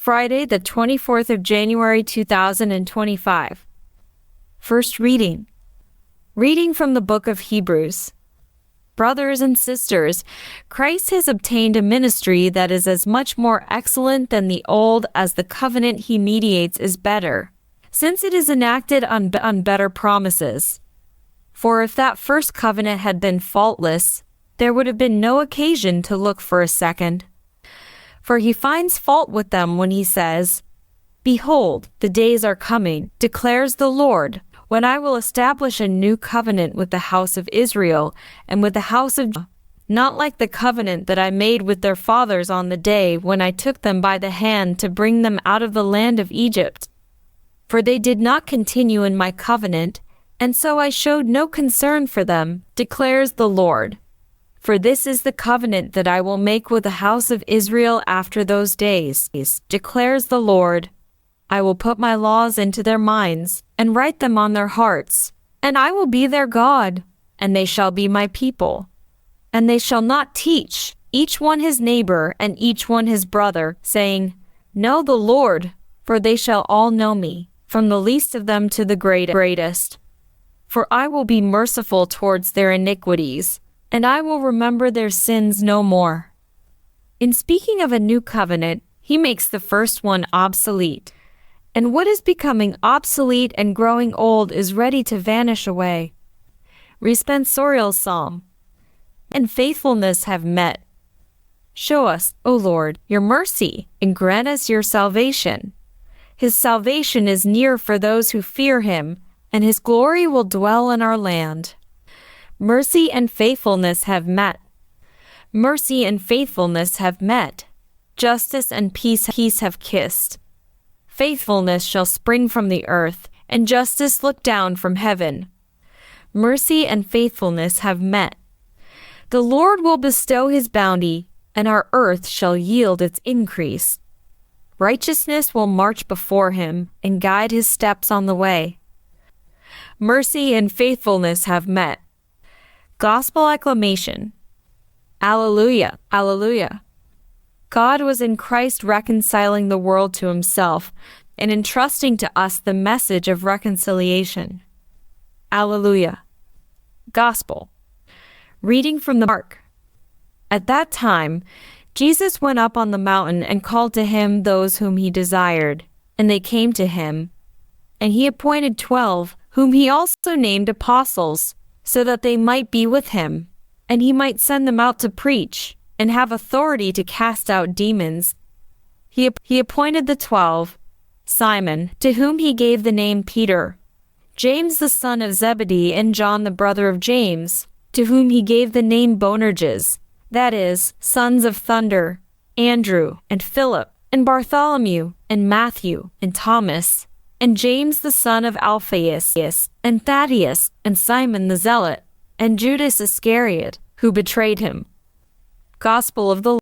Friday, the 24th of January 2025. First reading. Reading from the book of Hebrews. Brothers and sisters, Christ has obtained a ministry that is as much more excellent than the old as the covenant he mediates is better, since it is enacted on better promises. For if that first covenant had been faultless, there would have been no occasion to look for a second. For he finds fault with them when he says, "Behold, the days are coming, declares the Lord, when I will establish a new covenant with the house of Israel and with the house of Judah, not like the covenant that I made with their fathers on the day when I took them by the hand to bring them out of the land of Egypt. For they did not continue in my covenant, and so I showed no concern for them, declares the Lord. For this is the covenant that I will make with the house of Israel after those days, declares the Lord. I will put my laws into their minds, and write them on their hearts, and I will be their God, and they shall be my people. And they shall not teach, each one his neighbor and each one his brother, saying, Know the Lord, for they shall all know me, from the least of them to the greatest. For I will be merciful towards their iniquities, and I will remember their sins no more." In speaking of a new covenant, he makes the first one obsolete. And what is becoming obsolete and growing old is ready to vanish away. Responsorial Psalm. And faithfulness have met. Show us, O Lord, your mercy, and grant us your salvation. His salvation is near for those who fear him, and his glory will dwell in our land. Mercy and faithfulness have met. Mercy and faithfulness have met. Justice and peace have kissed. Faithfulness shall spring from the earth, and justice look down from heaven. Mercy and faithfulness have met. The Lord will bestow his bounty, and our earth shall yield its increase. Righteousness will march before him, and guide his steps on the way. Mercy and faithfulness have met. Gospel acclamation. Alleluia, alleluia. God was in Christ reconciling the world to himself and entrusting to us the message of reconciliation. Alleluia. Gospel. Reading from the Mark. At that time, Jesus went up on the mountain and called to him those whom he desired, and they came to him. And he appointed 12, whom he also named apostles, so that they might be with him, and he might send them out to preach, and have authority to cast out demons. He appointed the 12, Simon, to whom he gave the name Peter, James the son of Zebedee and John the brother of James, to whom he gave the name Boanerges, that is, sons of thunder, Andrew, and Philip, and Bartholomew, and Matthew, and Thomas, and James the son of Alphaeus, and Thaddeus, and Simon the Zealot, and Judas Iscariot, who betrayed him. Gospel of the